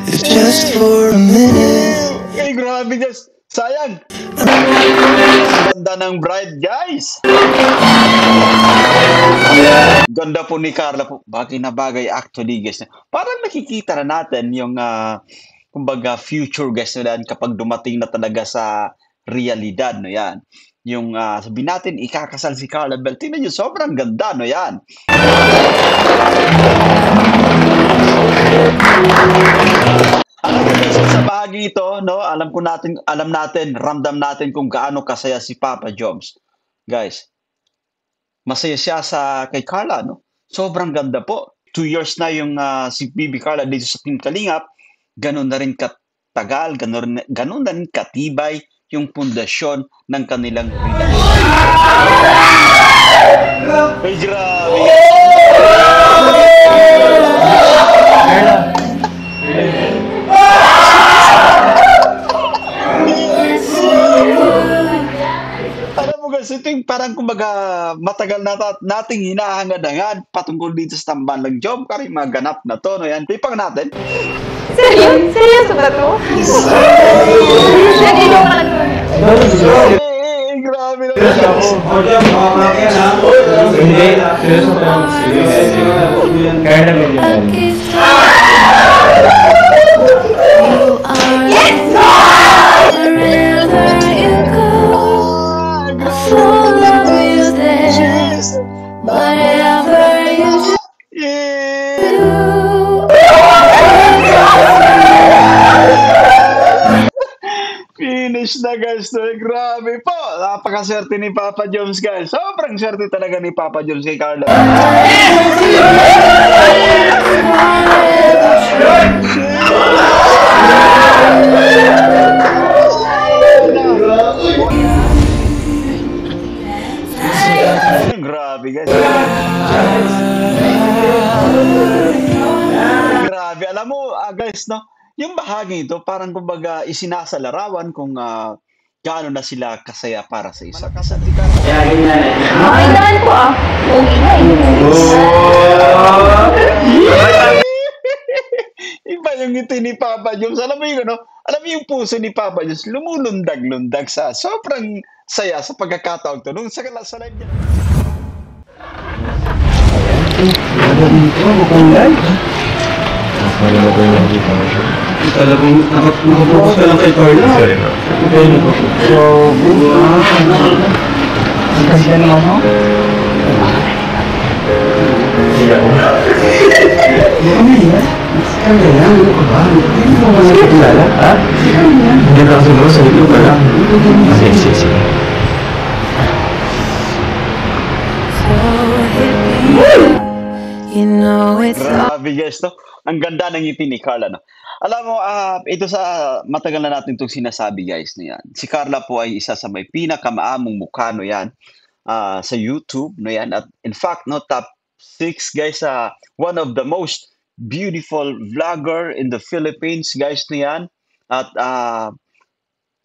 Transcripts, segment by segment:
It's just for a minute. Ay, grabe guys. Sayang. Ganda ng bride, guys. Ganda po ni Carla po. Bagay na bagay actually, guys. Parang nakikita na natin yung, kumbaga, future, guys, na yan kapag dumating na talaga sa realidad, no yan. Yung, sabihin natin, ikakasal si Carla Bell. Tingnan nyo, sobrang ganda, no yan. Alam ko guys, sa bahagi ito, no, alam natin, ramdam natin kung gaano kasaya si Papa Joms. Guys, masaya siya kay Carla, no? Sobrang ganda po. 2 years na yung si Bibi Carla dito sa Team Kalingap. Ganun na rin katagal, ganun na rin katibay yung pundasyon ng kanilang relasyon. Ay, grabe. Alam mo guys, ito yung parang kumbaga matagal na nating hinahangad-hangad patungkol dito sa tambalang job. Kari maganap na to, no yan. Pipang natin. Seryoso ba to? Hindi mo lang. Grabe na. Finish na guys. Grabe po. Napakaswerte ni Papa Joms guys. Sobrang swerte talaga ni Papa Joms kay Carla. Grabe guys. Grabe. Alam mo guys, no? Yung bahagi ito, parang kumbaga isinasalarawan kung gaano na sila kasaya para sa isa. Ay, daan ko Iba yung ngiti ni Papa Joms. Alam mo yung alam mo yung puso ni Papa Joms, lumulundag-lundag sa sobrang saya sa pagkakataon to. Nung sa live niya. Talagang nakapokus ka lang kay Carla. So, ang ganda naman, no? Hindi ako. Ano yan? Kaya lang, ano ka ba? Hindi mo ba nakikilala, ha? Hindi ka kasunod sa ito ka lang. Sige. Grabe guys, no? Ang ganda ng ngiti ni Carla, no? Alam mo, ito sa matagal na natin itong sinasabi guys, no yan. Si Carla po ay isa sa may pinakamaamong mukha, no yan, sa YouTube, no yan. At in fact, no, top 6 guys, one of the most beautiful vlogger in the Philippines, guys, no yan. At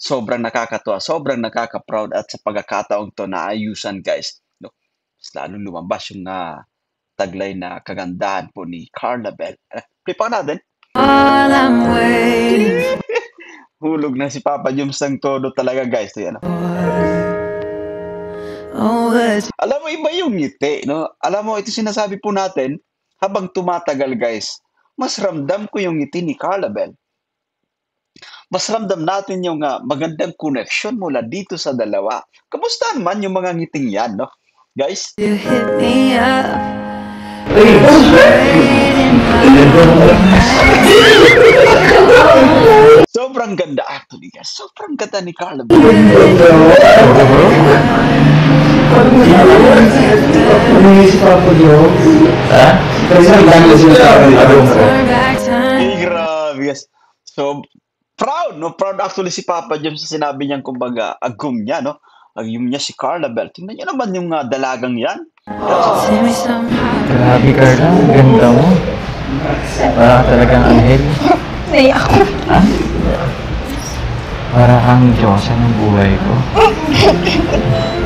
sobrang nakakatuwa, sobrang nakaka-proud at sa pagkakataong to naayusan guys, no? Mas lalong lumabas yung taglay na kagandahan po ni Carla Bell. Play pa natin. Hulog na si Papa Joms ng todo talaga guys. So, yan, no? Alam mo, iba yung ngiti, no? Alam mo, ito sinasabi po natin, habang tumatagal guys, mas ramdam ko yung ngiti ni Carla Bell. Mas ramdam natin yung magandang connection mula dito sa dalawa. Kamusta naman yung mga ngiting yan, no? Guys? You hit me up. Sobrang ganda actually guys. Sobrang ganda ni Carla Bell. Si Papa Joms? Ha? Kasi nagdami sila sa akin. Grabe guys. So, proud, no? Proud actually si Papa Joms sa sinabi niyang kumbaga agum niya, no? Agum niya si Carla Bell. Tingnan niyo naman yung dalagang yan. Grabe Carla, ganda mo. Parang talagang anghel. Naiyak ako. Ha? Para kang Diyosa ng buhay ko.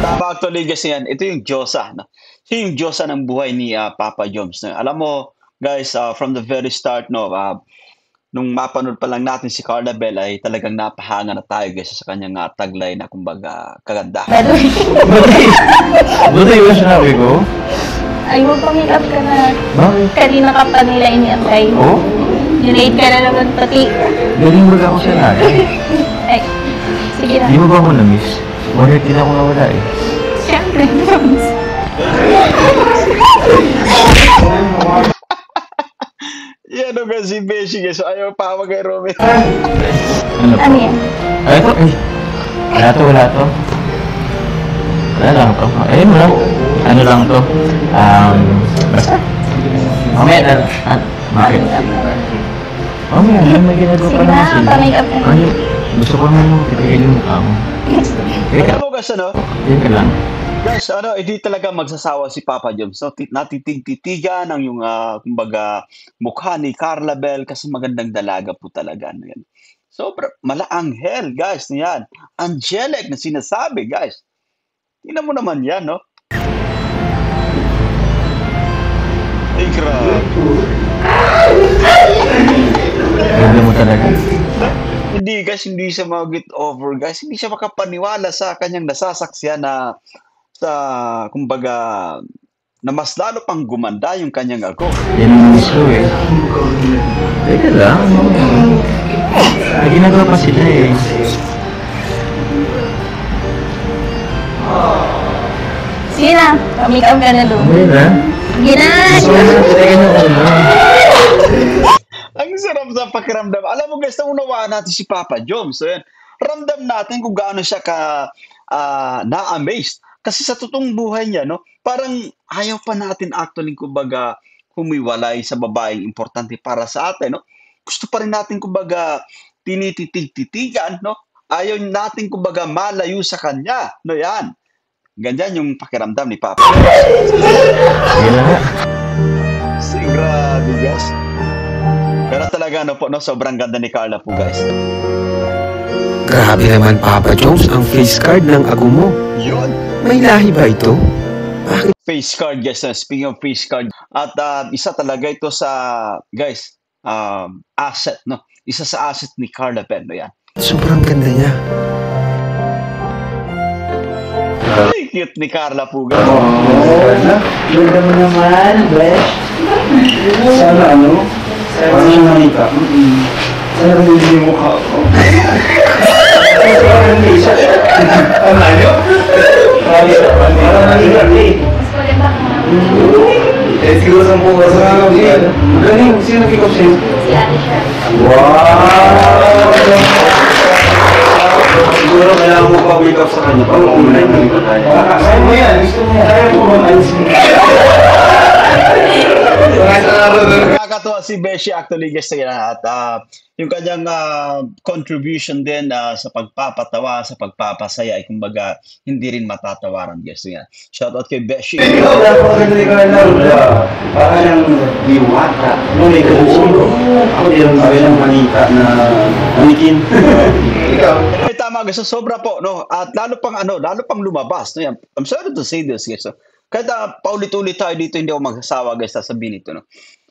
Tama actually kasi yan. Ito yung Diyosa. No? Siya yung Diyosa ng buhay ni Papa Joms. No? Alam mo, guys, from the very start, no, nung mapanood pa lang natin si Carla Bell ay talagang napahanga na tayo guys sa kanyang taglay na kumbaga kaganda. Buti yung sinabi ko? Ay, magpamilap ka na. Bakit? Kanina ka pa nila iniantay. Oh? Nilate ka na naman pati. Galing mo ako sa lahat. Ay, sige na. Di mo ba ako na-miss? Wala din ako nawala eh. Siyempre. Yan o si Beshi guys. So, ayaw pa ako kay Romeo. Ano po? Ano yan? Ay, ito. Ay. Wala to. Wala lang to. Eh, wala. Ano lang to? Basta. Mamaya na. Bakit? Mamaya, may ginagawa pa Sige naman na, sila. pa-makeup ka na. Ay, gusto ko naman yung titigil yung mukha mo. Teka, Alam mo guys, ano? teka lang. Guys, hindi talaga magsasawa si Papa Joms. So, natitig-titigan ang yung, kumbaga, mukha ni Carla Bell kasi magandang dalaga po talaga. Ano yan. Sobra, malaanghel, guys. Yan. Angelic na sinasabi, guys. Tingnan mo naman yan, no? Ay, grabe. Ganda mo talaga. Hindi, guys, hindi siya mag-get over, guys. Hindi siya makapaniwala sa kanyang nasasaksiyan na kumbaga, na mas lalo pang gumanda yung kanyang ako. Yan ang gusto eh. Teka lang. May ginagawa pa sila eh. Sige na, pa-makeup ka na doon. Okay na. Sige na. Teka na ano. Ang sarap sa pakiramdam. Alam mo guys, naunawaan natin si Papa Joms. So yan, ramdam natin kung gaano siya na-amazed. Kasi sa totoong buhay niya, no, parang ayaw pa natin actually kumbaga humiwalay sa babaeng importante para sa atin, no. Gusto pa rin natin kumbaga tinititig-titigan, no. Ayaw natin kumbaga malayo sa kanya, no yan. Ganyan yung pakiramdam ni Papa. Sige na nga. Grabe guys. Pero talaga no po, no, sobrang ganda ni Carla po guys. Grabe naman Papa Joms ang face card ng ago mo. Yun. May lahi ba ito? Face card guys, speaking of face card. At isa talaga ito sa, guys, asset, no? Isa sa asset ni Carla Bell, no yan. Sobrang ganda niya. Ay, cute ni Carla po guys. Ganda mo naman, Besh. Sana ano? Sana siya nakita. Sana rin yung mukha ko. Ano nyo? Parang naligat eh. Mas maganda ka nga. Eh, siguro sa mukha sa mga. Galing, sino nag-pick-up sa'yo? Si Ate siya. Wow! Siguro kailangan mo pa wake up sa kanya. Pag online mo yung kaya. Kaya mo yan. Gusto mo yan. Kaya mo ba alisin? Nakakatuwa si Beshi actually guys at yung kanyang contribution din sa pagpapatawa, sa pagpapasaya ay kumbaga hindi rin matatawaran guys. Yan. Shout out kay Beshi. Parang diwata. Nung may kabuo. Ako din ang manita na manikin. Ay tama guys, sobra po no. At lalo pang lumabas no yan. I'm sorry to say this guys. So, kahit paulit-ulit tayo dito, hindi ako magsasawa guys sasabihin ito no.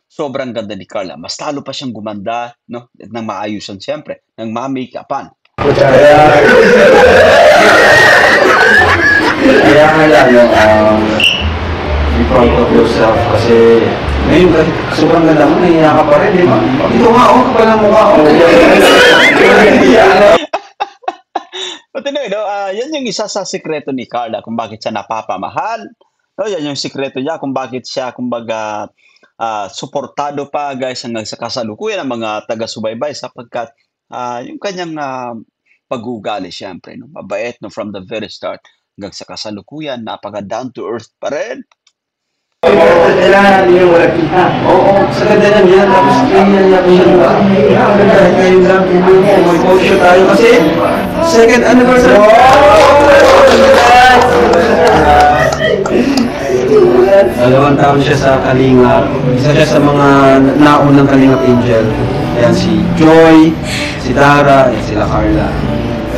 Sobrang ganda ni Carla. Mas lalo pa siyang gumanda no, nang maayusan siyempre, nang ma-make-upan. Kaya be proud of yourself kasi ngayon kasi sobrang ganda mo, nahiya ka pa rin, di ba? Ito nga, kapal ang mukha ko. But anyway, no, yan yung isa sa sikreto ni Carla kung bakit siya napapamahal. No, yan yung sikreto niya kung bakit siya kumbaga suportado pa guys hanggang sa kasalukuyan ng mga taga-subaybay sapagkat yung kanyang pag-uugali siyempre, no, mabait no, from the very start hanggang sa kasalukuyan, napaka down to earth pa rin. Kailangan yung walang kita. Oo, sa ganda na niya, tapos ganyan niya po siya mukha. Ang ganda, ngayon lang, may post tayo kasi second anniversary. Dalawang taon siya sa Kalingap. Isa siya sa mga naunang Kalingap Angel. Ayan si Joy, si Dara, ayan sila Carla.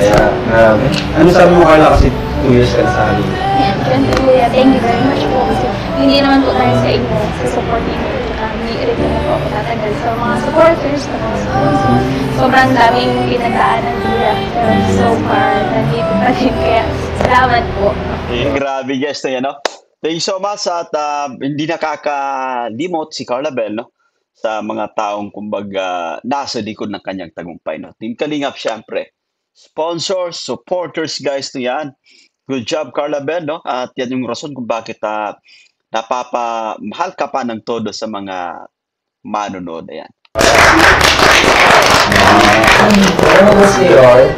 Kaya, grabe. Ano sabi mo, Carla, kasi 2 years ka na sa akin? Yan, ganito kuya. Thank you very much po. Kasi hindi naman po tayo sa inyo, sa support ninyo. Hindi rin naman po ako tatagal sa mga supporters, sa mga sponsors. Sobrang daming pinagdaanan kuya. Pero so far, nandito pa rin. Kaya salamat po. Grabe guys na yan, no? Thank you so much at hindi nakakalimot si Carla Bell, no? Sa mga taong kumbaga nasa likod ng kanyang tagumpay, no? Team Kalingap, syempre. Sponsors, supporters, guys, no yan. Good job, Carla Bell, no? At yan yung rason kung bakit napapamahal ka pa ng todo sa mga manonood. Ayan. Ano ba si Roy?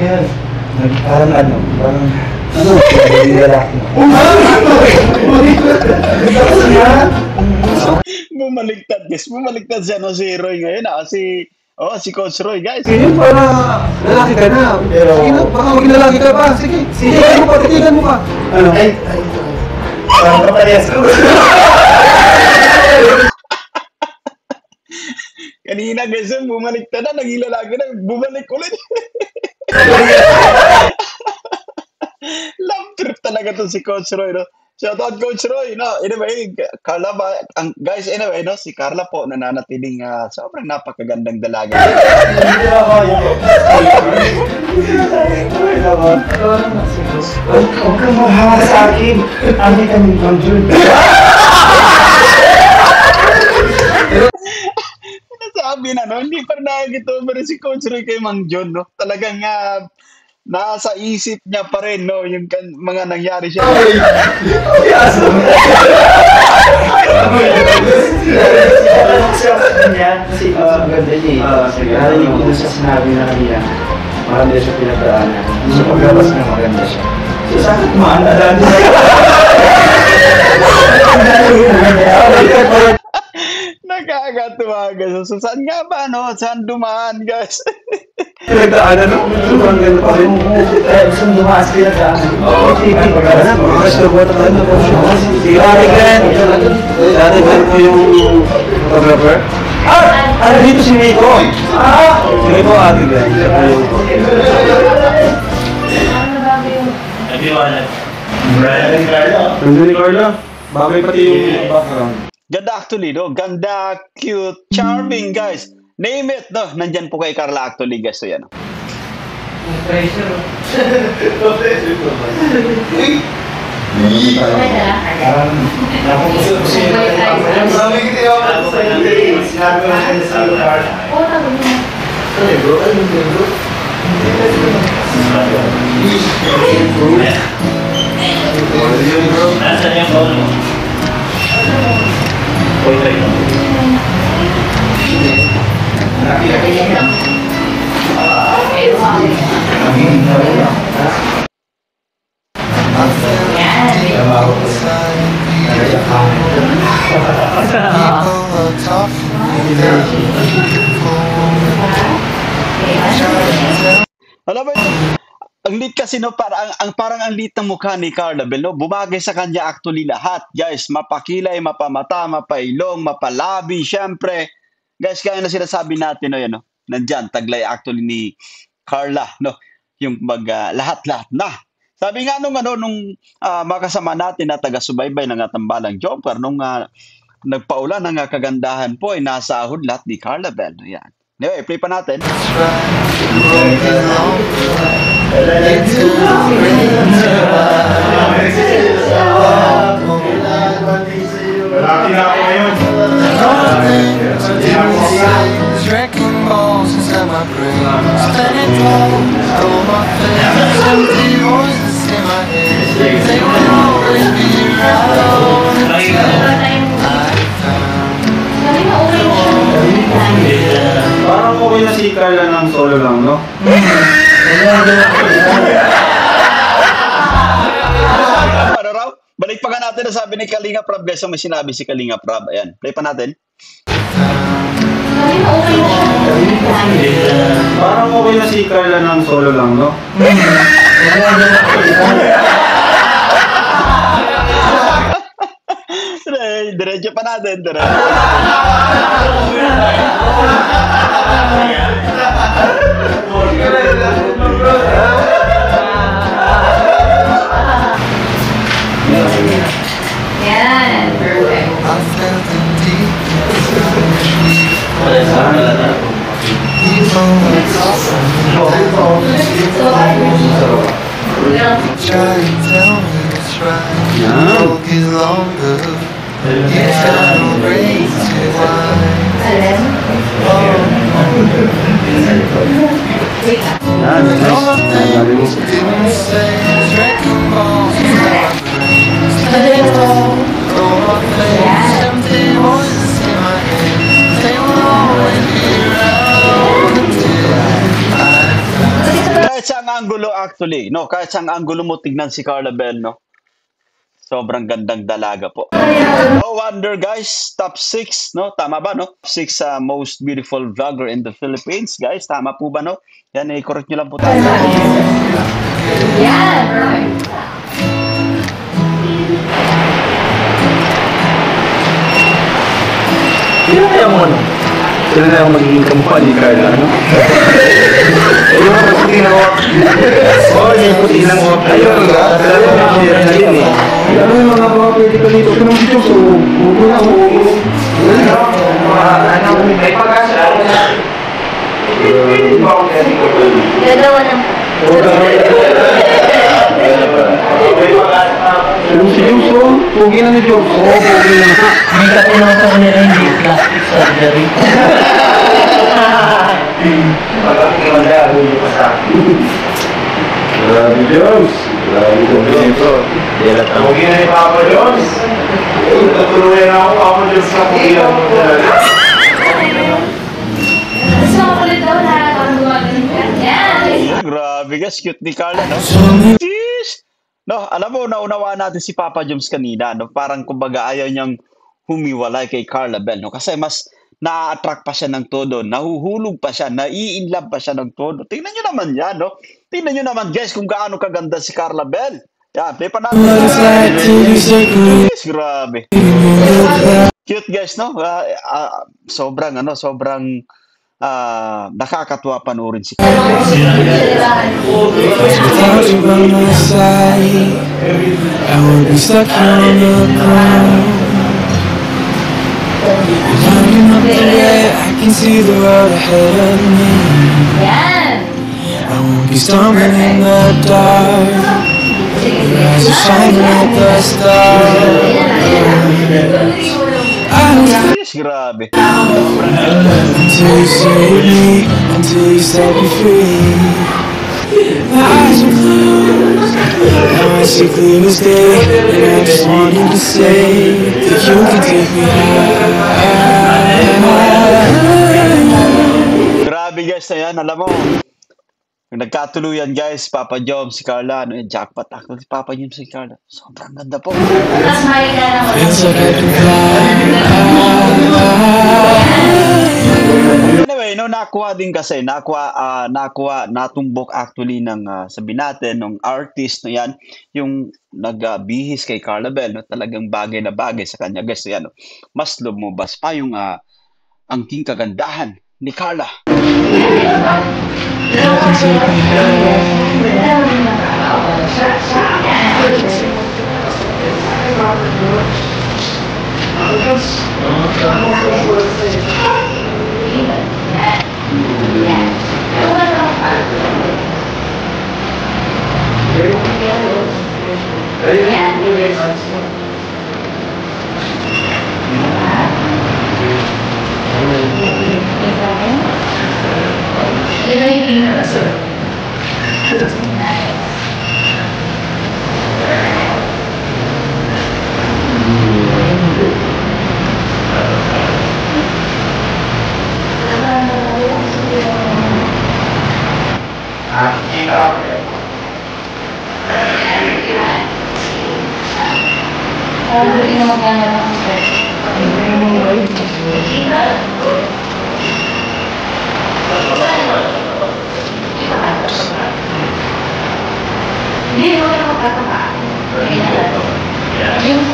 Yan. Parang ano? Yung lalaki. Bumaliktad, guys. Bumaliktad siya, no? Si Roy ngayon, si Coach Roy, guys. Sige, para lalaki ka na. Pero... Sige na, baka maging lalaki ka pa. Sige, titigan mo pa. Ano? Ay. Parang kaparehas ko. Kanina, guys, bumaliktad na, naging lalaki na, bumalik ulit. Love trip talaga to si Coach Roy, no? Shout out Coach Roy, no? Anyway, Carla guys, anyway, no? Si Carla po nananatiling sobrang napakagandang dalaga. Huwag kang mahawa sa akin. Amin kami Mang Jun. Sabi na, no? Hindi pa nakakita ba rin si Coach Roy kay Mang John, no? Talagang nasa isip niya pa rin, no? Yung mga nangyari siya. Kasi ang ganda niya eh. Narinig ko dun sa sinabi na kanina. Marami na siya pinagdaanan. So paglabas na maganda siya. So sa akin, maandaan niya. Nakakatuwa, guys. So, saan nga ba, no? Saan dumaan, guys? Pinagdaanan no? Sobrang ganda pa rin. Kaya gusto mong dumaas pinagdaanan. Oo. Pagkakaroon mo. Gusto mo ito tayo na po siya. Sige, Ate Glenn. Ate Glenn po yung photographer. Ano dito si Miko? Sige po, Ate Glenn. Siya po yung nandun ni Carla. Bagay pati yung background. Ganda actually, no? Ganda, cute, charming, guys. Name it, no? Nandyan po kay Carla actually, guys. So, yan, no? Alam mo ito, ang lit kasi, no, parang ang lit ng mukha ni Carla Bell, no? Bumagay sa kanya actually lahat, guys. Mapakilay, mapamata, mapailong, mapalabi, syempre. Guys, kaya na sinasabi natin, no, yan, no? Nandyan, taglay actually ni Carla, no? Yung lahat-lahat na. Sabi nga nung makasama natin na taga-subaybay ng Tambalang Jumper, nung nagpaulan ng kagandahan po, ay nasahod lahat ni Carla Bell. Yan. Anyway, play pa natin. Wrecking balls inside my brain. Spinning low, all my feelings. Empty voices in my head. They will always be around. Parang okay na si Carla ng solo lang, no? Ano raw? Balik pa nga natin na sabi ni Kalinga Prab, guys. May sinabi si Kalinga Prab. Ayan, play pa natin. Parang okay na si Carla ng solo lang, no? Diretso pa natin. Yan, perfect. I felt it deep inside. Even when try to tell me it's right. The walk is longer. You got no reason why. All of things didn't say is wrecking balls in my brain. Spinning all my face. Empty voices in my head. They will always be around until Kahit sa anggulo actually, no? Kahit sa anggulo mo tignan si Carla Bell, no? Sobrang gandang dalaga po. No wonder guys, top 6, no? Tama ba, no? 6 most beautiful vlogger in the Philippines, guys. Tama po ba, no? Yan, i-correct nyo lang po tayo. Yan, perfect. Sino kaya mo ano? Sino na yung magiging kamukha ni Carla, ano? Ayun ang puti na ko. Oo, yung puti na ko. Ayun nga. Talagang nakakira na din eh. Ano yung mga pwede ka dito? Kung dito, so, huwag na ako. May pag-asa. Gagawa ng... Yung si Jobs, oh. Pugi na ni Jobs. Oo, pugi na. May katulong sa kanila hindi plastic surgery. Grabe Jobs. Grabe Jobs. Pugi na ni Papa Jobs. Tutuluyan ako Papa Jobs sa pugi na mo talaga. Gusto ko ulit daw na ang gumagaling ka. Yan. Grabe guys, cute ni Carla, no? Jeez! No, alam mo, naunawaan natin si Papa Joms kanina, no? Parang kumbaga ayaw niyang humiwalay kay Carla Bell, no? Kasi mas na-attract pa siya ng todo, nahuhulog pa siya, nai-inlove pa siya ng todo. Tingnan niyo naman yan, no? Tingnan niyo naman guys kung gaano kaganda si Carla Bell. Yan, may panalo. Yes, grabe. Cute guys, no? Sobrang, sobrang nakakatuwa panoorin si Carla. without you by my side, I would be stuck on the ground. Looking up the way, I can see the road ahead of me. Yan. I won't be stumbling in the dark. Your eyes are shining like the stars. I will Yes, grabe. until you save me, until you set me free. My eyes are closed, now I see clear as day, and I just want you to say that you can take me high. Grabe guys na yan, alam mo. Nagkatuluyan guys, Papa Joms, si Carla, jackpot actor si Papa Joms, si Carla. Sobrang ganda po. Mas may ka naman. Feels like I can fly. Anyway, no, nakuha din kasi, natumbok actually ng, sabi natin, ng artist na yan, yung nagbihis kay Carla Bell, no, talagang bagay na bagay sa kanya. Guys, yan, no, mas lumabas pa yung angking kagandahan ni Carla.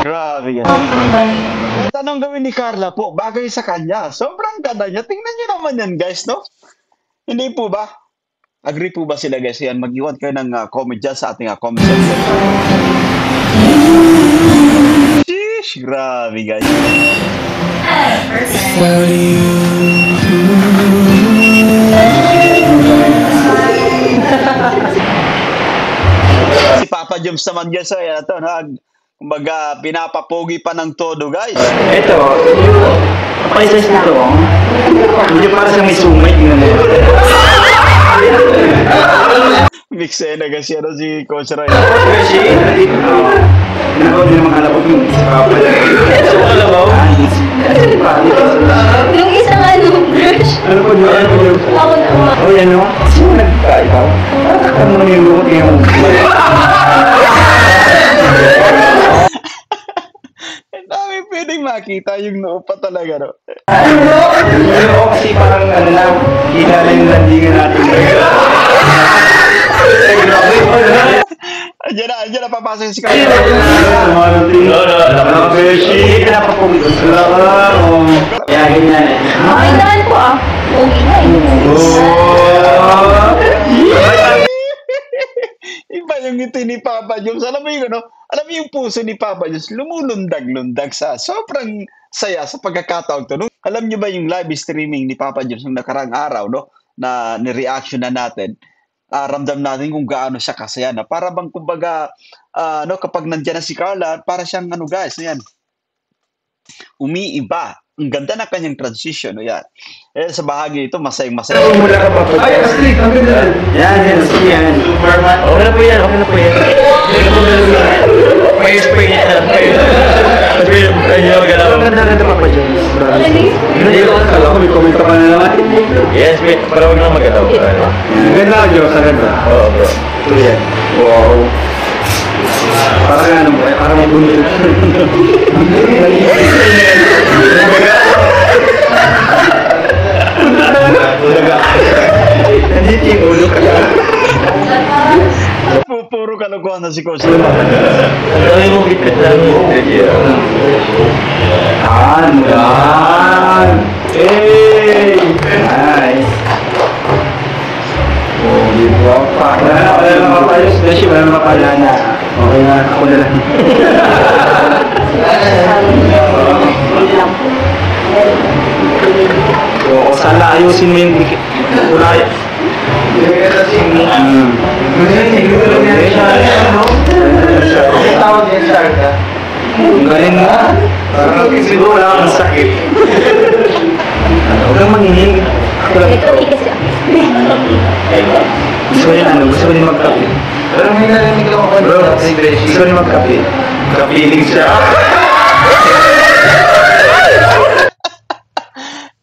Grabe yan. Tanong gawin ni Carla po, bagay sa kanya. Sobrang ganda niya. Tingnan niyo naman yan guys, no? Hindi po ba? Agree po ba sila guys? Yan, mag-iwan kayo ng comment dyan sa ating comment section. Sheesh, grabe guys. Without Si Papa Joms naman guys, ay ito, kumbaga, pinapapogi pa ng todo guys. Ito, pa-size nito, hindi para sa may sumay, tingnan mo. Mix na guys yan si Coach Ray. Kasi, nako, hindi naman kalabot yung papa. So, kalabaw? Yung isang brush. Ano po yun? Ano po yun? Ako naman. Oh, yan o. Sino nagkaibaw? Ano naman yung lukot niya? Ang dami pwedeng makita yung noo pa talaga, no? Pero kasi parang ano na, kilala yung landingan natin. Andiyan na papasok si Kaya. Beshi, pinapapugod. Kaya ganyan. Okay naman po Okay na Iba yung ngiti ni Papa Joms. Alam mo yung alam mo yung puso ni Papa Joms, lumulundag-lundag sa sobrang saya sa pagkakataon to. No? Alam niyo ba yung live streaming ni Papa Joms ng nakarang araw, no? Na ni-reaction na natin. Ramdam natin kung gaano siya kasaya na para bang kumbaga kapag nandiyan na si Carla para siyang guys yan umiiba ang ganda na kanyang transition yan sa bahagi ito masayang-masaya. Mula ka pa. Ay, asli, ang ganda. Yan, Superman. Okay na po yan. May spray niya. Ang ganda pa pa dyan. Kala ko may komento ka na naman. Yes, para huwag lang magalaw. Ang ganda ka, Diyos. Ang ganda. Oo, bro. Ito yan. Wow. Parang parang mabunod. Nandito yung ulo ka. Puro kalokohan na si Coach. Ang dami mong bit lang. Yan. Hey! Nice. Oh, di ba pa? Wala na mapayos. Beshi, wala na mapala na. Okay na, ako na lang. So, sana ayusin mo yung kulay. Ang galing na. Siguro wala kang sakit. Huwag kang manginig. Ito kasi Gusto mo din magkape. Pero may narinig ako kanina. Gusto mo din magkape. Kapiling siya.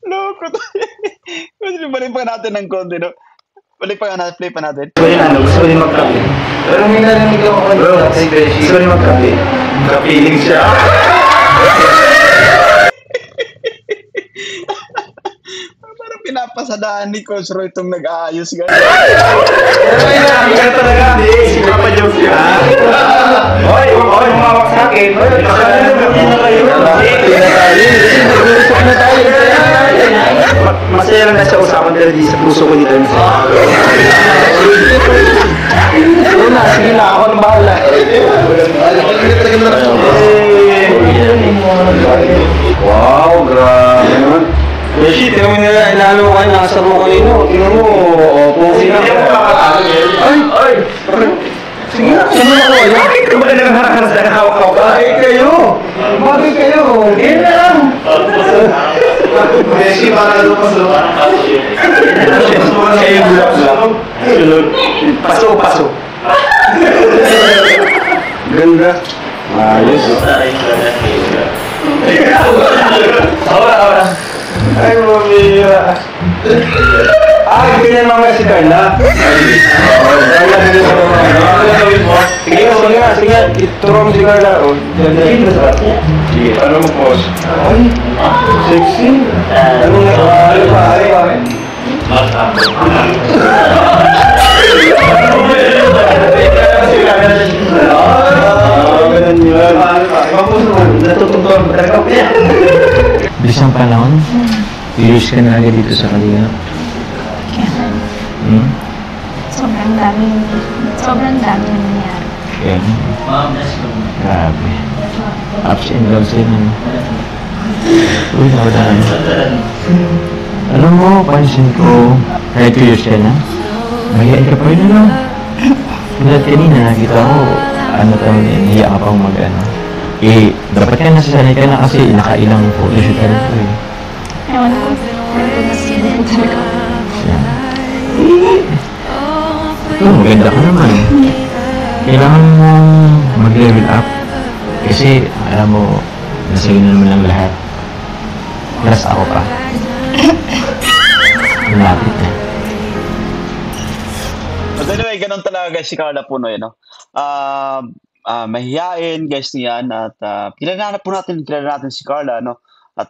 Loko to. Balik pa natin ng konti, no? Play pa natin. Gusto mo din magkape. Pero may narinig ako kanina. Gusto mo din magkape. Kapiling siya. Parang pinapasadaan ni Coach Roy itong nag-aayos, guys. Pero may narinig ka talaga. Si Papa Jones ka. Hoy, umawak sa akin. Masaya lang na sa usapan pero di sa puso ko dito. Sige na, ako nang bahala. Wow, grabe naman. Beshi, tingnan mo nila, ilalo ko kayo, nasa mo kanino. Tingnan mo, pogi na. Ay! Sige na, sino ako? Bakit ka ba na nangharang sa hawak-hawak? Bakit kayo? Hindi na lang. Beshi, para lupas-lupas. Kayo bulak-bulak. Paso. Ganda. Ayos. Ahora. Ay, mamira. Ganyan mamaya si Carla. Sige. Ituro mo si Carla. Sige, paano mo post? Ay, sexy. Ano pa? Bilis ng panahon. Years ka na agad dito sa kanila. sobrang daming nangyayari. Yan. Grabe. Ups and downs din. Uy, nawalaan. Alam mo, pansin ko, kahit 2 years ka na, mahihain ka pa rin, ano? Tulad kanina, nakita ko, nahiya ka pang mag-ano. Dapat ka nasasanay ka na kasi nakailang photoshoot ka rin po eh. Ewan ko. Nasimulan talaga. Yan. Maganda ka naman. Kailangan mong mag-level up. Kasi, alam mo, nasa'yo na naman ang lahat. Plus ako pa. Malapit na. But anyway, ganun talaga guys si Carla Puno, no? Mahihain guys niyan at kilala natin si Carla, no? At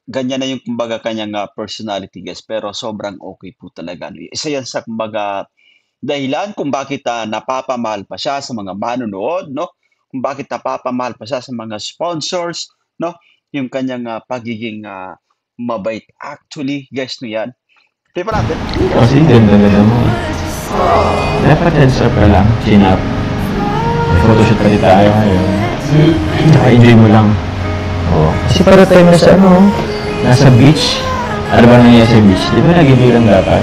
ganyan na yung kumbaga kanyang personality guys, pero sobrang okay po talaga. Isa yan sa kumbaga dahilan kung bakit napapamahal pa siya sa mga manonood, no? Kung bakit napapamahal pa siya sa mga sponsors, no? Yung kanyang pagiging mabait. Actually, guys, no yan. Di pa natin? Kasi ganda-ganda mo. Dapat heads up ka lang, chin up. May photoshoot pa rin tayo ngayon. Naka-enjoy mo lang. Oo. Kasi para tayo nasa beach. Ano ba nangyayari sa beach? Di ba nag-enjoy lang dapat?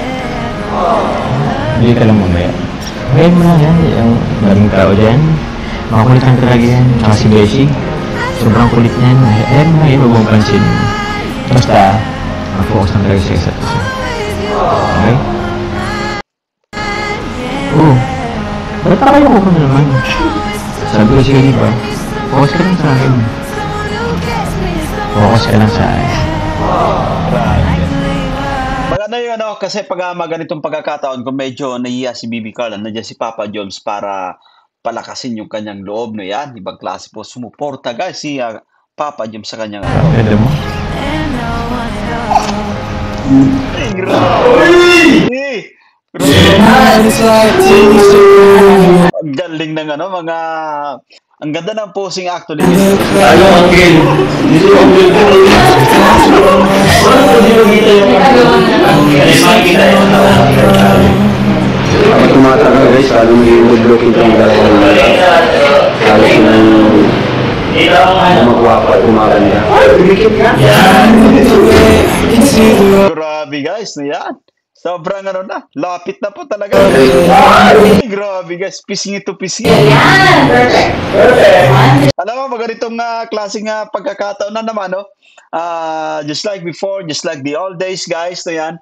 Enjoy ka lang mamaya. Ngayon mo lang yan. Yung maraming tao dyan. Makakulit lang talaga yan. Tsaka si Beshi. Sobrang kulit niyan. Ayan mo ngayon, huwag mong pansin. Basta, mag-focus lang talaga sa isa't isa. Okay? Oo. Ba't nakayoko ko na naman? Sabi ko siya, di ba? Focus ka lang sa akin. Focus ka lang sa akin. Maganda yung kasi pag ganitong pagkakataon, kung medyo nahiya si Bibi Carla, nandiyan si Papa Jones para palakasin yung kanyang loob, no yan. Ibang klase po, sumuporta guys si Papa Jones sa kanyang Ganda mo? Ay, grabe! Ang galing ng mga... Ang ganda ng posing actually. Ayaw ang game. Hindi ko ang game po. Kapag tumatagal guys, lalo magiging good looking kang dalawang lalo sinang magwapa at umaganda. Grabe guys, no yan. Sobrang lapit na po talaga. Ay, grabe guys, pisngi to pisngi. Alam mo, maganitong klaseng pagkakataon na naman, no? Just like before, just like the old days guys, no yan.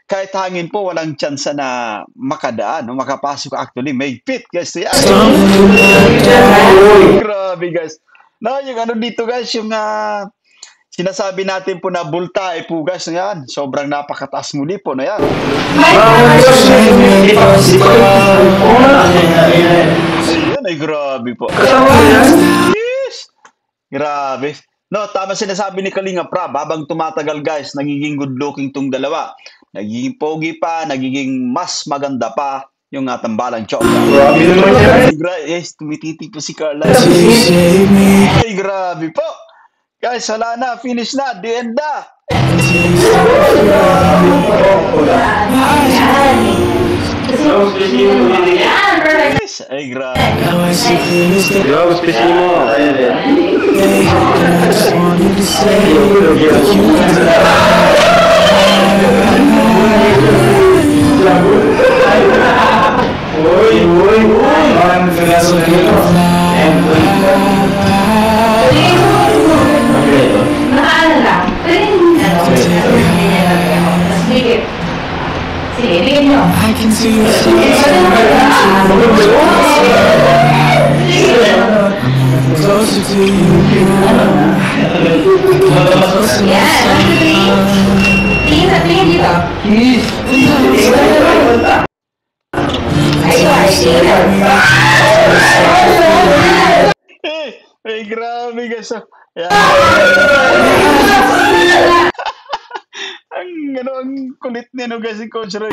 Kahit hangin po, walang chance na makadaan, no? Makapasok actually, may pit guys, no yan. Grabe guys. No, yung dito guys, yung sinasabi natin po na bultae po guys, no yan. Sobrang napakataas muli po, no yan. Ayan, ay grabe po. Yes! Grabe. No, tama sinasabi ni Kalinga Prab, habang tumatagal guys, nagiging good looking tong dalawa. Nagiging pogi pa, nagiging mas maganda pa yung tambalang chok. Yes, tumititi po si Carla. Ay, grabe po. Guys, wala na. Finish na. The end na. Yes. Ay, grabe. Yo, spesial mo. I can see your closer to you. Ay, grabe guys. Yeah. ang kulit niya no guys si Coach Roy.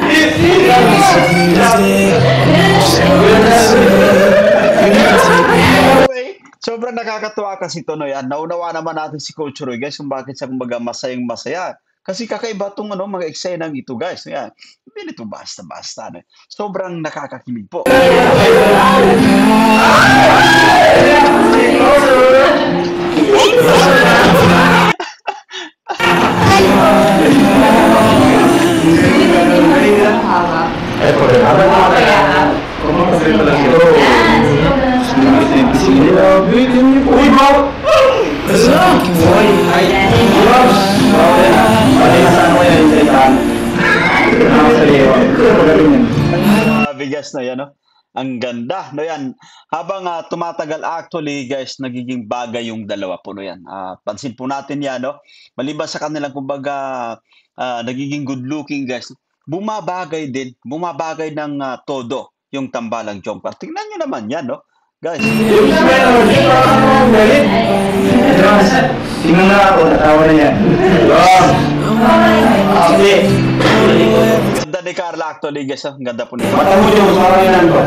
Anyway, sobrang nakakatuwa kasi ito, no yan. Naunawa naman natin si Coach Roy guys kung bakit siya kumbaga masayang masaya. Kasi kakaiba itong mga eksenang ito, guys. Yan. Hindi ito basta-basta. No? Sobrang nakakakilig po. Bigas na yan, no? Ang ganda, no yan. Habang tumatagal actually, guys, nagiging bagay yung dalawa po, no yan. Pansin po natin yan, no? Maliban sa kanilang, kumbaga, nagiging good looking, guys. Bumabagay din, bumabagay ng todo yung tambalang jumper. Tingnan nyo naman yan, no? Guys. Tingnan na ako, natawa na yan. Ganda ni Carla actually, guys. Ang ganda po niya. Mata mo yung sarayan ko.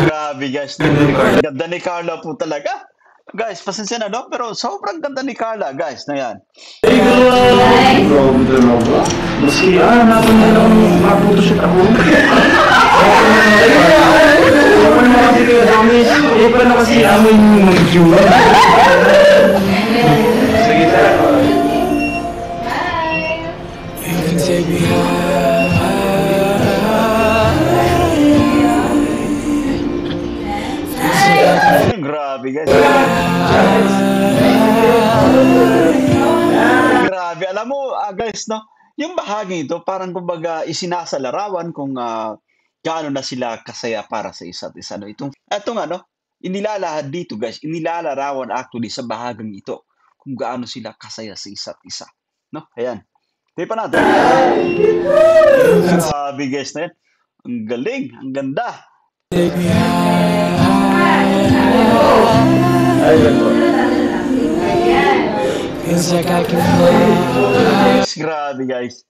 Grabe, guys. Ganda ni Carla po talaga. Guys, pasensya na, no? Pero sobrang ganda ni Carla, guys, na yan. Maski, natin na lang maputusot ako. Iba na kasi amoy mag-iwa. Sige, tara. You can take me high. Grabe, guys. Grabe. Alam mo, guys, no? Yung bahagi ito, parang kumbaga isinasalarawan kung gaano na sila kasaya para sa isa't isa. No? Itong inilalahad dito, guys, inilalarawan actually sa bahagang ito kung gaano sila kasaya sa isa't isa. No? Ayan. Tayo pa natin. Grabe, guys, na yan. Ang galing, ang ganda. Take me high. Feels like I can fly. Grabe, guys.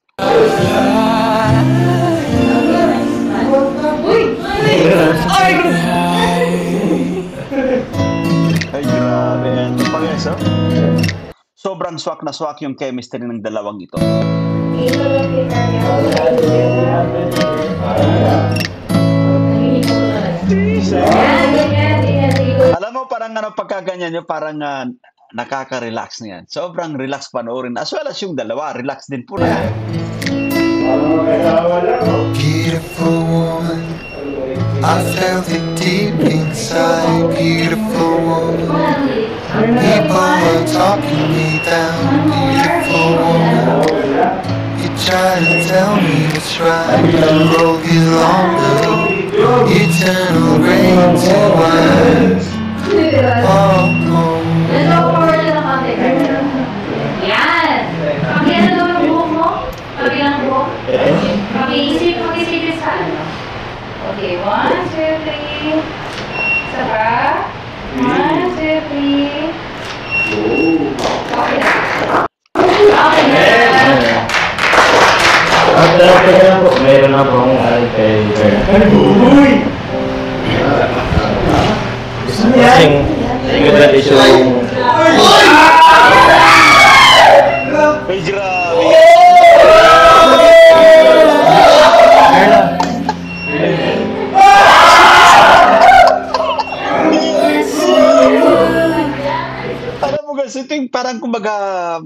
Ay, grabe. Ito pa, guys, oh. Sobrang swak na swak yung chemistry ng dalawang ito. Alam mo, parang pagkaganyan nyo, parang nakaka-relax na yan. Sobrang relax panoorin. As well as yung dalawa, relax din po na yan. Beautiful woman, I felt it deep inside. Beautiful woman, people were talking me down. Beautiful woman, you try to tell me it's right. The road is longer, eternal rain to wine. Oh, oh. Yan! Pagyan na naman buhok mo. Pagyan ang buhok. Mag-isip sa ano. Okay, 1, 2, 3. Isa pa. 1, 2, 3. Okay na. Okay na. Meron na po akong kay Uy! Kasing good tradition. Ay, grabe. Alam mo guys, ito yung parang kumbaga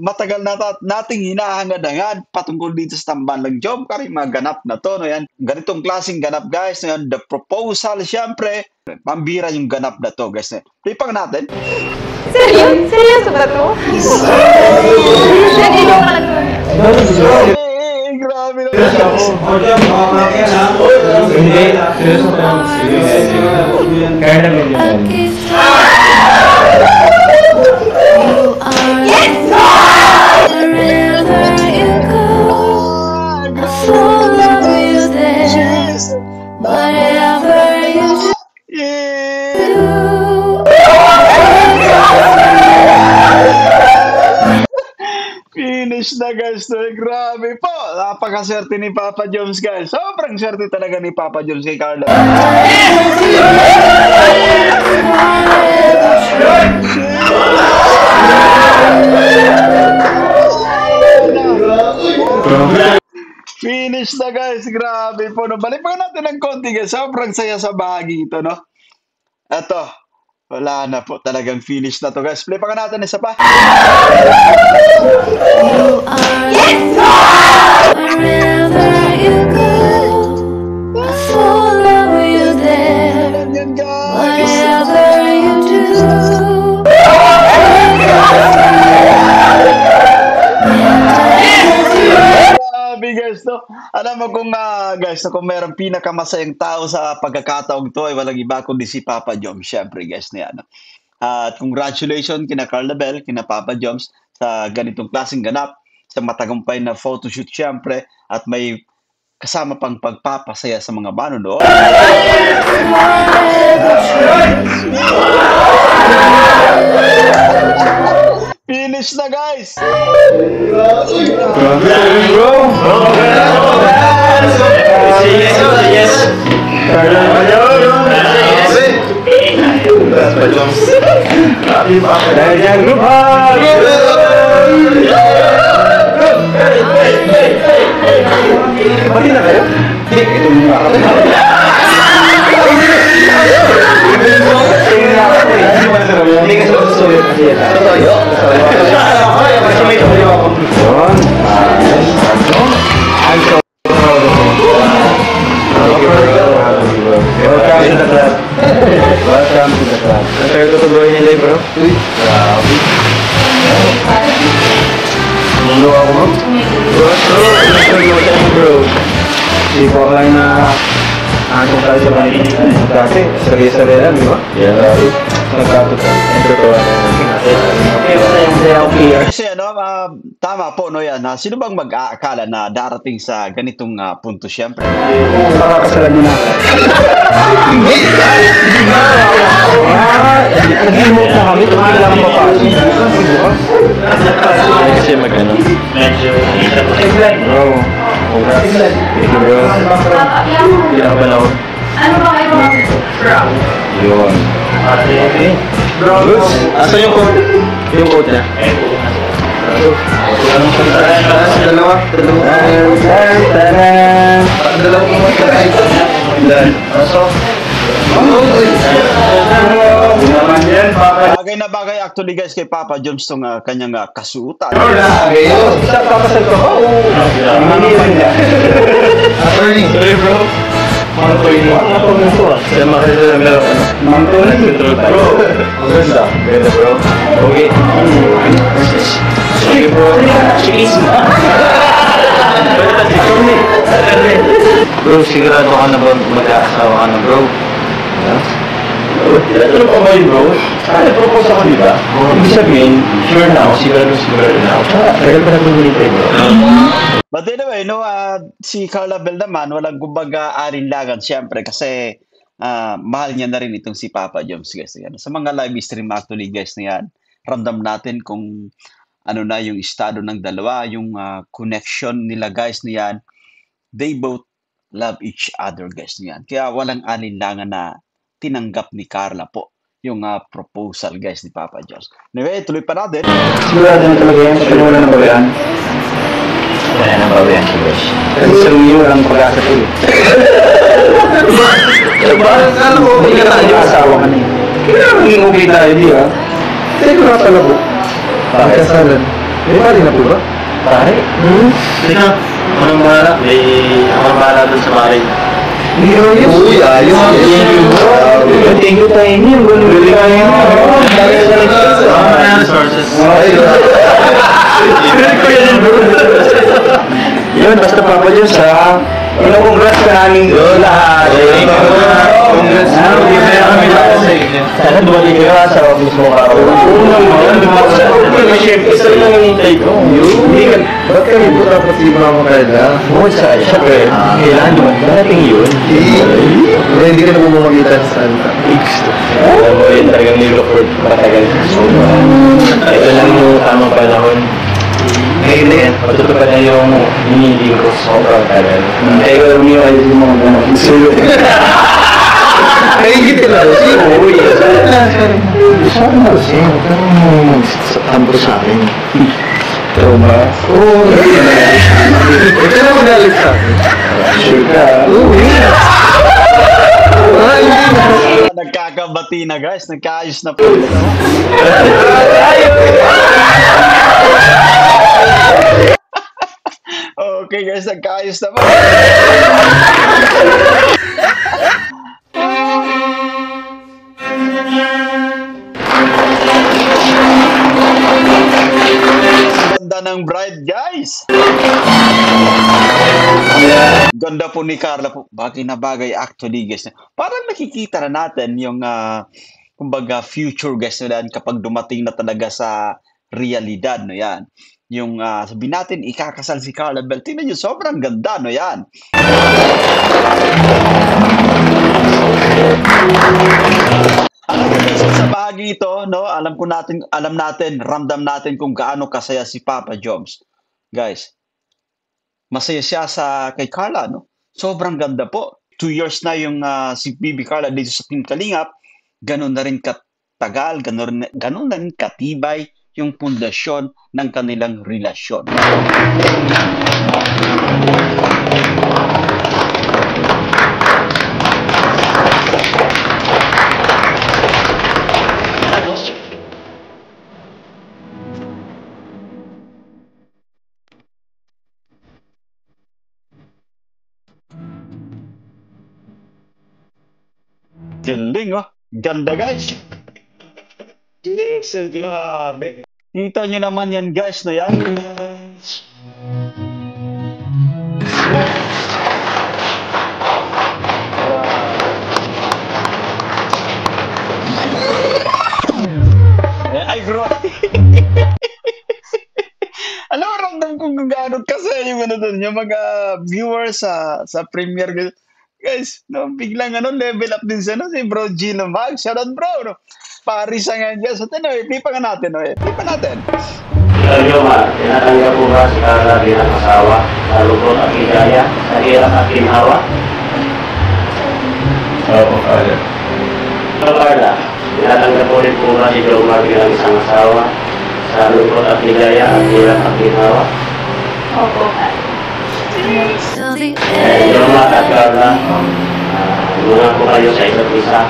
matagal na nating hinahangad-hangad patungkol dito sa tambalang job. Kaya mga ganap na to, no yan. Ganitong klaseng ganap, guys, no yan. The proposal, syempre, pambira yung ganap na to, guys. Tipang natin. Seryoso ba to? Nag-inom ka lang. Grabe na. Hindi, seryoso pa lang. Kaya naman yun. Wherever you go, I follow you there. Whatever you do. Finish na, guys. Grabe po. Napakaswerte ni Papa Jones, guys. Sobrang swerte talaga ni Papa Jones kay Carla. Finish na guys, grabe po. No? Balik pa natin ng konti guys. Sobrang saya sa bahagi ito, no? Eto, wala na po. Talagang finish na to guys. Play pa natin isa pa. Wherever you go, I follow you there. Yan guys. Whatever you do, Grabe guys, no? Alam mo kung guys, kung mayroong pinakamasayang tao sa pagkakataong to ay walang iba kundi si Papa Joms. Syempre guys na yan. At congratulations kina Carla Bell, kina Papa Joms sa ganitong klaseng ganap, sa matagumpay na photoshoot syempre, at may kasama pang pagpapasaya sa mga manonood. Finish na guys! Pati na kayo? Ito muna ako. Hindi ka susunod kasi yan. Totoo. Kasi may tuloy ako. Yun. I'm so proud of you. Welcome to the club. Welcome to the club. Nasaya ko tuloy nila bro. Uy. Grabe. Mundo ako bro. Bro. Hindi ko akala na kung tayo sa bahay dati, sarili-sarili lang, di ba? Yeah. Nagkatuto. Totoo Kasi tama po no yan. Sino bang mag-aakala na darating sa ganitong punto syempre? Pakakasalan nyo na. Hindi! Nag-emote na kami, tumagal lang papasok. Kasi mag-ano? Medyo... Bro, congrats. Thank you bro. Hindi na ba na ako? Ano ba kayo? Yun. Bro, asa yung code? Yung code niya? Dalawa. Bagay na bagay actually guys kay Papa Joms tong kanyang kasuotan. Sa papasal ko. Sorry bro. Bro, okay. Sige bro. Bro, sigurado ka na ba mag-aasawa ka na bro? Ano pa ba yun bro? Propose ako diba? Ibig sabihin, sure na ako, sigurado na ako. Tagal pa na itong hinintay bro. But anyway, no, si Carla Bell naman, walang kumbaga alinlangan siyempre kasi mahal niya na rin itong si Papa Joms guys. Yan. Sa mga live stream actually guys na yan, ramdam natin kung ano na yung estado ng dalawa, yung connection nila guys na yan. They both love each other guys na yan. Kaya walang alinlangan na tinanggap ni Carla po yung proposal guys ni Papa Joms. Anyway, tuloy pa natin. Sigurado na talaga yan, pero wala na ba yan? Wala nang bawian si Wish. Kasi sa iyo lang pag-asa ko eh. Diba? Alam mo, hindi ka tayo asawa ka na eh. Kaya maging okay tayo, di ba? Tayo ko na pala po. Pagkasalan. Eh, pari na po ba? Pare? Sino? Anong bahala? Anong bahala dun sa pare? Hindi ko yun. Uy, ayos. Thank you tayo niyo. Galing tayo niyo. Sources. Yun, basta Papa Diyos ha. Congrats ka namin lahat. Congrats na. Sana dumali ka sa mismo ka. Isa lang ang hintay ko. Ba't kami po dapat si Mama Carla? Siyempre, kailangan dumarating yun. Hindi ka na bumamagita sa salita. Alam mo yun, talagang nilook for matagal. Ito lang yung tamang panahon. Ngayon na yan, matutupad na yung hinihiling ko sa sobrang tagal. Kaya ko alam niyo kayo yung mga ganun. Nahingit ka na si Boy. Sabi na kasi, huwag kang magsatampo sa akin. Ito ba? Oo. Ito na magalit sa akin. Sure ka? Oo. Nagkakabati na guys, nagkaayos na po. Okay guys, nagkaayos na po. Ganda ng bride guys. Ganda po ni Carla po. Bagay na bagay actually guys. Parang nakikita na natin yung kumbaga future guys na kapag dumating na talaga sa realidad no yan. Yung sabihin natin ikakasal si Carla Bel. Tingnan niyo sobrang ganda no yan. So, sa bahagi ito, no, alam natin, ramdam natin kung gaano kasaya si Papa Joms. Guys, masaya siya kay Carla, no? Sobrang ganda po. 2 years na yung si Bibi Carla dito sa Team Kalingap. Ganun na rin katagal, ganun na rin katibay yung pundasyon ng kanilang relasyon. Galing, oh. Ganda, guys. Jesus, grabe. Kita nyo naman yan, guys, na yan. Ay, bro. Alam mo, ramdam kong gaano kasi yung yung mga viewers sa premiere. Guys, no, biglang level up din siya, no? Si Bro Gino Mag. Shoutout, bro, no? Paris ang yan dyan. So, pipa nga natin, no? Pipa natin. Sir Mar, tinatanggap po ba si Carla bilang asawa sa lungkot at higaya, sa hirap at ginhawa? Oo, Carla. Sir Carla, tinatanggap po rin po ba si Jomar bilang isang asawa sa lungkot at higaya at hirap at ginhawa? Opo, Carla. Jomar at Carla, muna po kayo sa isa't isa.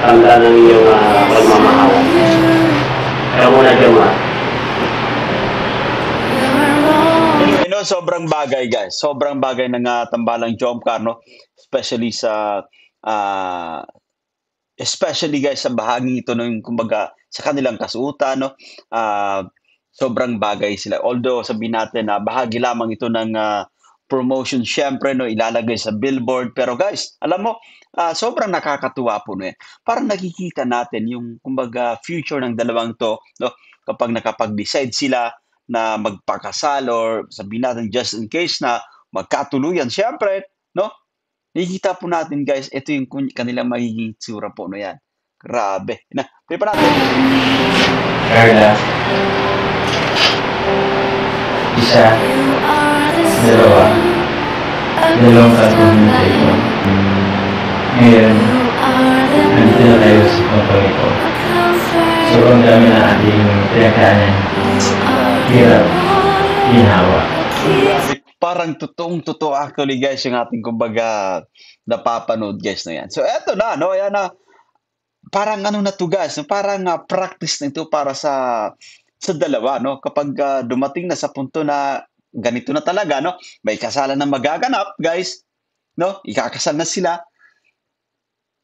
Tanda ng inyong pagmamahal. Kaya muna, Jomar. Sobrang bagay, guys. Sobrang bagay ng tambalang Jomcar, no? Especially guys sa bahagi ito ng kumbaga sa kanilang kasuotan, no? Sobrang bagay sila. Although sabihin natin na bahagi lamang ito ng promotion, syempre, no, ilalagay sa billboard. Pero guys, alam mo, sobrang nakakatuwa po, no? Parang nakikita natin yung kumbaga future ng dalawang to, no? Kapag nakapag-decide sila na magpakasal or sabihin natin just in case na magkatuluyan, syempre, no? Nakikita po natin, guys, ito yung kanilang magiging tsura po, no yan. Grabe. Na, pipa natin. Carla. Isa. Dalawa. Dalawang pag-communicate ko. Ngayon, nandito na tayo sa puntong ito. Sobrang dami na ating pinagkaanan. Hirap. Ginhawa. Parang totoong-totoo actually, guys, yung ating kumbaga napapanood, guys, na yan. So, eto na, no? Yan na. Parang na to, guys. Parang practice na ito para sa dalawa, no? Kapag dumating na sa punto na ganito na talaga, no? May kasalan na magaganap, guys. No? Ikakasal na sila.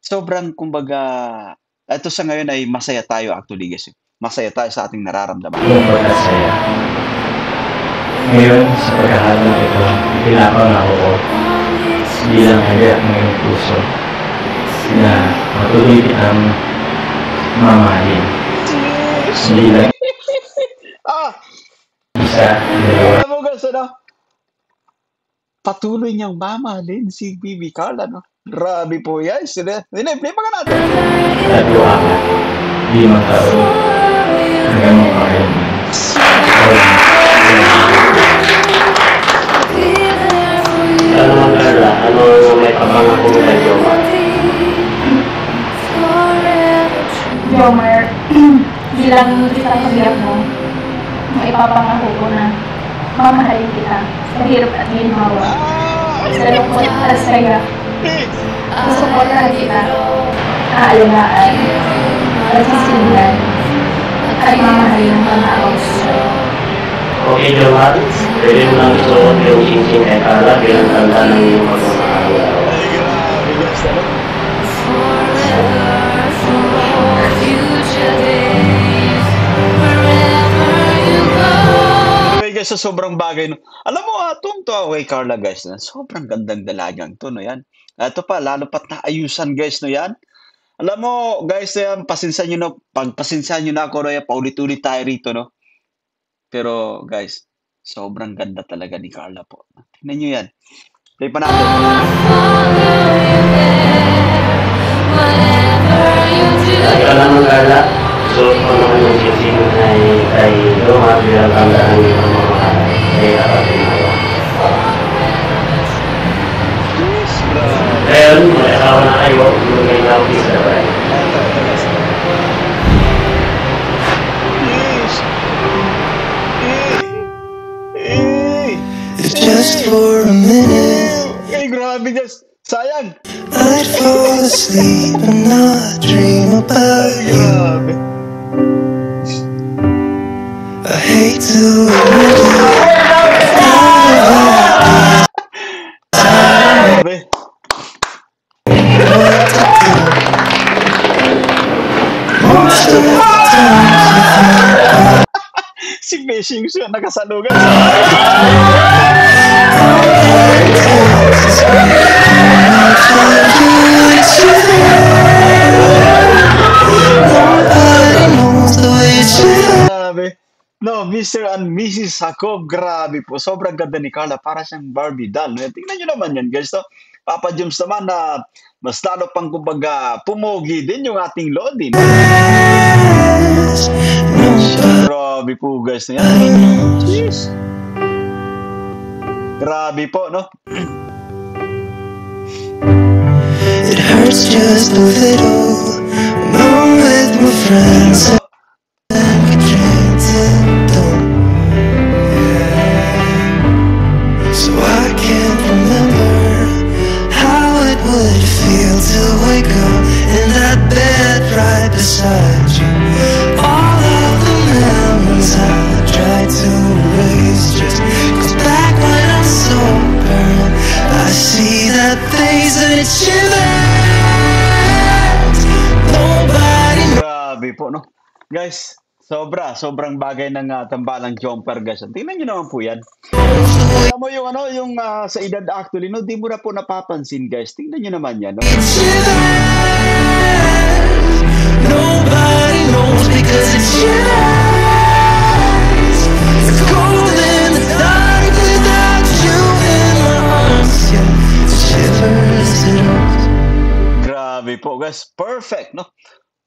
Sobrang, kumbaga, ito sa ngayon ay masaya tayo actually, guys. Masaya tayo sa ating nararamdaman. Masaya. Ngayon, sa pagkakataon ito, ipinapang ako ko bilang haliak ng iyong puso na matuloy kitang mamahalin. Hindi lang isa, dalawa. Alam mo, guys, ano? Patuloy niyang mamahalin si Bibi Carla, no? Grabe po, guys. Play pa ka natin. 3, 4, 5 taon hanggang makakailan. Ano naman, Carla? Ano may pangako kay Jomar? Jomar, bilang isang kabiyak mo, maipapangako ko na mamahalin kita sa hirap at ginhawa, sa lungkot at saya. Susuportahan kita, aalagaan, pagsisilbihan, at mamahalin ng pangako sa'yo. Okay, Jomar. Pwede mo lang isuot yung cincin kay Carla bilang tanda ng iyong pagmamahal. Ay, grabe guys, ano? Okay guys, so sobrang bagay, no? Alam mo, tunto kay Carla guys, na sobrang gandang dalagang to, no yan. Ito pa, lalo pat naayusan guys, no yan. Alam mo, guys, yan, pasensya nyo na, pagpasensya nyo na ako, no, yan, paulit-ulit tayo rito, no. Pero, guys, sobrang ganda talaga ni Carla po. Tingnan nyo yan. Play pa natin. Ikaw naman, Carla. So, kung naman yung cincin kay Jomar bilang tanda ng iyong pagmamahal, ay katatin mo. Ngayon, may asawa na kayo, yung may lawag sa labay. If just for a minute Ay, grabe guys. Sayang. I'd fall asleep and not dream about you. Grabe. I hate to admit it. Grabe. Most of the time Si Fishing siya nakasalugan. nobody knows the way it should. Grabe. No, Mr. and Mrs. Jacob, grabe po. Sobrang ganda ni Carla. Para siyang Barbie doll. No? Tingnan nyo naman yan, guys. No? Papa Joms naman na mas lalo pang kumbaga pumogi din yung ating Lodi. No? Grabe po, guys. Na yan. Jeez. Grabe po, no? It hurts just a little when I'm with my friends and we drink till dawn. So I can't remember how it would feel to wake up in that bed right beside you. All of the memories I tried to erase just goes back when I'm sober. I see that face and it shivers. Nobody knows. Grabe po, no? Guys, sobrang bagay ng tambalang jumper, guys. Tingnan nyo naman po yan. Alam mo yung ano, yung sa edad actually, no, di mo na po napapansin, guys. Tingnan nyo naman yan, no? It shivers. Nobody knows because it shivers. It's cold in the dark without you in my arms. Yeah, it shivers. Grabe po, guys. Perfect, no?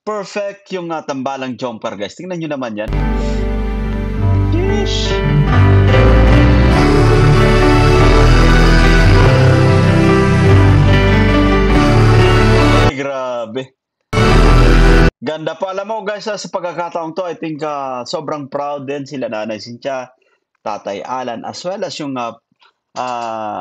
Perfect yung tambalang jumper, guys. Tingnan nyo naman yan. Yeesh. Ay, grabe. Ganda po. Alam mo, guys, sa pagkakataong to, I think sobrang proud din sila Nanay Cynthia, Tatay Alan, as well as yung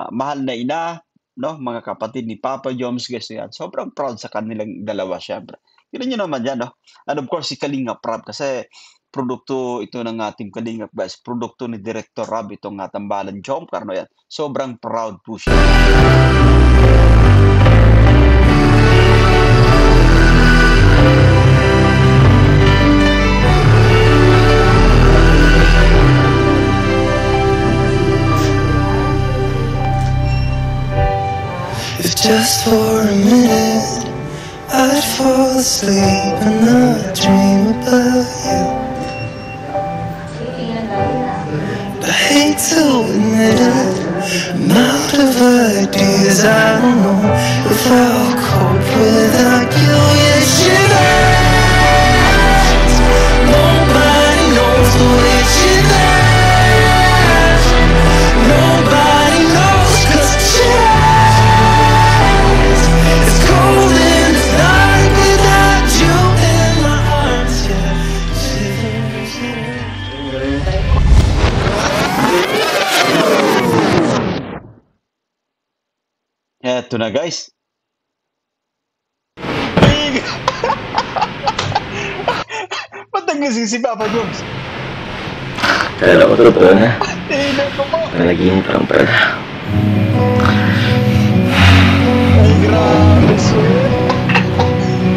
mahal na ina, no, mga kapatid ni Papa Joms, guys, yan. Sobrang proud sa kanilang dalawa, syempre. Tignan nyo naman yan, no? And of course, si Kalinga Prab, kasi produkto ito ng ating Kalinga, guys. Produkto ni Director Rab, itong tambalan jumper, no, yan. Sobrang proud po siya. If just for a minute I'd fall asleep and not dream about you. I hate to admit it, I'm out of ideas. I don't know if I'll cope without you. Yeah, shivers. Nobody knows the way it shivers. Nobody knows 'cause it shivers. It's cold in the dark without you in my arms. Eto na guys. Ay, ba't nagising si Papa Jones? Kala ko totoo na. Hindi ko po. Naging lang pala. Ay, grabe.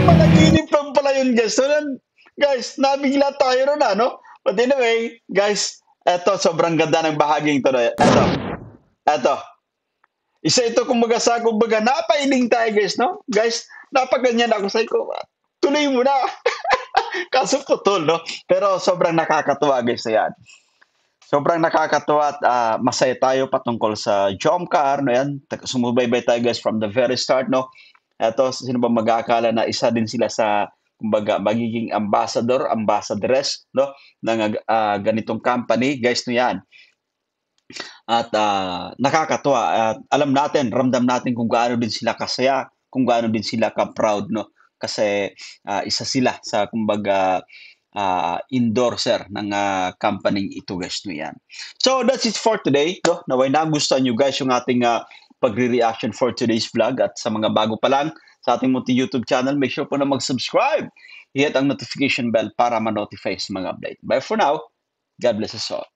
Panaginip lang pala yun, guys. So, guys, nabigla tayo ron, ano? But anyway, guys, eto, sobrang ganda ng bahaging ito. Eto. Isa ito, kumbaga napailing tayo, guys, no? Guys, napaganyan ako sa ko. Tuloy mo na. Kaso putol, no? Pero sobrang nakakatuwa, guys, na yan. Sobrang nakakatuwa at masaya tayo patungkol sa Jomcar, no yan. Sumubaybay tayo guys from the very start, no. Ito, sino ba mag-aakala na isa din sila sa kumbaga magiging ambassadress, no, ng ganitong company, guys, no yan. At nakakatuwa at alam natin, ramdam natin kung gaano din sila kasaya, kung gaano din sila ka-proud, no. Kasi isa sila sa kumbaga endorser ng company ito, guys, no yan. So that's it for today, no. Naway nagustuhan nyo guys yung ating pagre-reaction for today's vlog. At sa mga bago pa lang sa ating munting YouTube channel, make sure po na mag-subscribe, hit ang notification bell para ma-notify sa mga update. Bye for now. God bless us all.